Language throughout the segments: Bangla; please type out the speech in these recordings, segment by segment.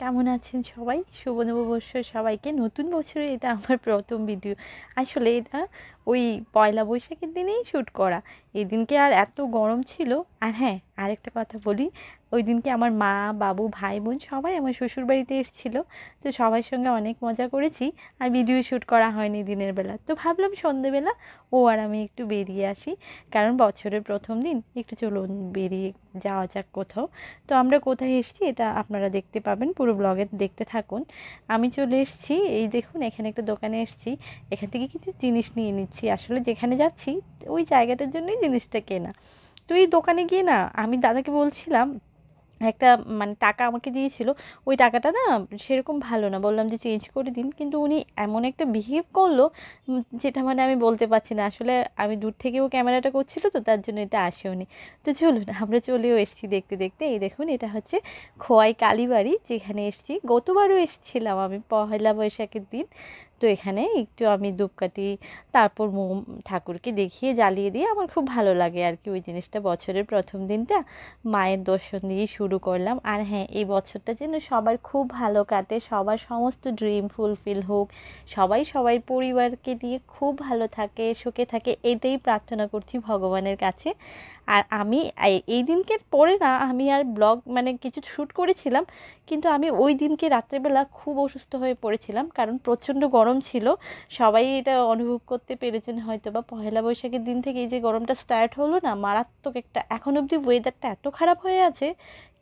কেমন আছেন সবাই? শুভ নববর্ষ সবাইকে। নতুন বছরে এটা আমার প্রথম ভিডিও। আসলে এটা ওই পয়লা বৈশাখের দিনেই শ্যুট করা। এদিনকে আর এত গরম ছিল। আর হ্যাঁ, আরেকটা কথা বলি, ওই দিনকে আমার মা, বাবু, ভাই, বোন সবাই আমার শ্বশুরবাড়িতে এসেছিল। তো সবার সঙ্গে অনেক মজা করেছি। আর ভিডিও শ্যুট করা হয়নি দিনের বেলা। তো ভাবলাম সন্ধেবেলা ও আর আমি একটু বেরিয়ে আসি। কারণ বছরের প্রথম দিন একটু চলুন বেরিয়ে যাওয়া যাক কোথাও। তো আমরা কোথায় এসেছি এটা আপনারা দেখতে পাবেন, পুরো ব্লগে দেখতে থাকুন। আমি চলে এসেছি, এই দেখুন এখানে একটা দোকানে এসেছি। এখান থেকে কিছু জিনিস নিয়ে নিচ্ছি। আসলে যেখানে যাচ্ছি ওই জায়গাটার জন্যই জিনিসটা কেনা। তো এই দোকানে গিয়ে না আমি দাদাকে বলছিলাম, একটা মানে টাকা আমাকে দিয়েছিল, ওই টাকাটা না সেরকম ভালো না, বললাম যে চেঞ্জ করে দিন, কিন্তু উনি এমন একটা বিহেভ করলো যেটা মানে আমি বলতে পারছি না। আসলে আমি দূর থেকেও ক্যামেরাটা করছিল তো তার জন্য এটা আসেওনি। তো চলুন আমরা চলেও এসেছি দেখতে দেখতে। এই দেখুন এটা হচ্ছে খোয়াই কালীবাড়ি, যেখানে এসেছি। গতবারও এসেছিলাম আমি পহেলা বৈশাখের দিন। তো এখানে একটু আমি ধূপকাঠি, তারপর মোম ঠাকুরকে দেখিয়ে জ্বালিয়ে দিয়ে আমার খুব ভালো লাগে আর কি ওই জিনিসটা। বছরের প্রথম দিনটা মায়ের দর্শন দিয়ে শুরু করলাম। আর হ্যাঁ, এই বছরটা যেন সবার খুব ভালো কাটে, সবার সমস্ত ড্রিম ফুলফিল হোক, সবাই সবাই পরিবারকে নিয়ে খুব ভালো থাকে, সুখে থাকে, এটাই প্রার্থনা করছি ভগবানের কাছে। আর আমি এই দিনকে পরে না আমি আর ব্লগ মানে কিছু শ্যুট করেছিলাম, কিন্তু আমি ওই দিনকে রাত্রেবেলা খুব অসুস্থ হয়ে পড়েছিলাম, কারণ প্রচণ্ড গরম ছিল। সবাই এটা অনুভব করতে পেরেছেন হয়তো বা। পহেলা বৈশাখের দিন থেকে এই যে গরমটা স্টার্ট হলো না, মারাত্মক একটা, এখন অবধি ওয়েদারটা এত খারাপ হয়ে আছে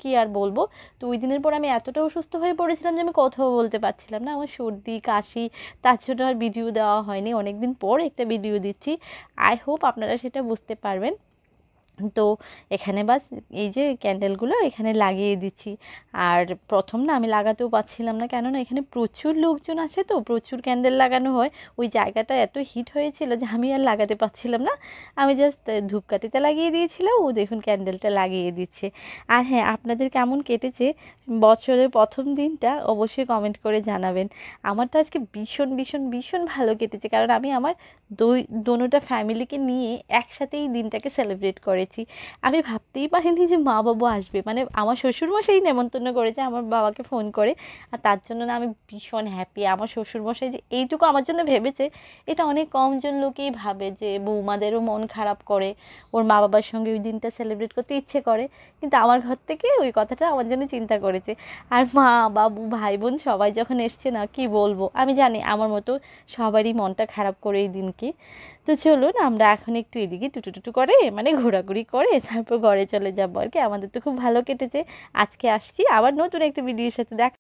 কি আর বলবো। তো ওই দিনের পর আমি এতটা অসুস্থ হয়ে পড়েছিলাম যে আমি কথাও বলতে পারছিলাম না, আমার সর্দি কাশি। তার জন্য আর ভিডিও দেওয়া হয়নি, অনেক দিন পর একটা ভিডিও দিচ্ছি। আই হোপ আপনারা সেটা বুঝতে পারবেন। তো এখানে বাস এই যে ক্যান্ডেলগুলো এখানে লাগিয়ে দিচ্ছি। আর প্রথম না আমি লাগাতেও পাচ্ছিলাম না, কেননা এখানে প্রচুর লোকজন আসে, তো প্রচুর ক্যান্ডেল লাগানো হয়। ওই জায়গাটা এত হিট হয়েছিল যে আমি আর লাগাতে পারছিলাম না। আমি জাস্ট ধূপকাঠিতে লাগিয়ে দিয়েছিলাম, ও দেখুন ক্যান্ডেলটা লাগিয়ে দিচ্ছে। আর হ্যাঁ, আপনাদের কেমন কেটেছে বছরের প্রথম দিনটা অবশ্যই কমেন্ট করে জানাবেন। আমার তো আজকে ভীষণ ভীষণ ভীষণ ভালো কেটেছে, কারণ আমি আমার দোনোটা ফ্যামিলিকে নিয়ে একসাথেই দিনটাকে সেলিব্রেট করেছি। আমি ভাবতেই পারিনি যে মা বাবা আসবে, মানে আমার শ্বশুরমশাই নেমন্তন্ন করেছে আমার বাবাকে ফোন করে। আর তার জন্য না আমি ভীষণ হ্যাপি। আমার শ্বশুরমশাই যে এইটুকু আমার জন্য ভেবেছে, এটা অনেক কমজন লোকেই ভাবে, যে বৌমাদেরও মন খারাপ করে, ওর মা বাবার সঙ্গে ওই দিনটা সেলিব্রেট করতে ইচ্ছে করে, কিন্তু আমার ঘর থেকে ওই কথাটা আমার জন্য চিন্তা করেছে। আর মা, বাবু, ভাই, বোন সবাই যখন এসছে না, কি বলবো, আমি জানি আমার মতো সবারই মনটা খারাপ করে এই দিনকে। তো চলুন আমরা এখন একটু এদিকে টুটু টুটু করে মানে ঘোরাঘুরি করে তারপর ঘরে চলে যাবো আর কি। আমাদের তো খুব ভালো কেটেছে। আজকে আসছি আবার নতুন একটা ভিডিওর সাথে দেখা।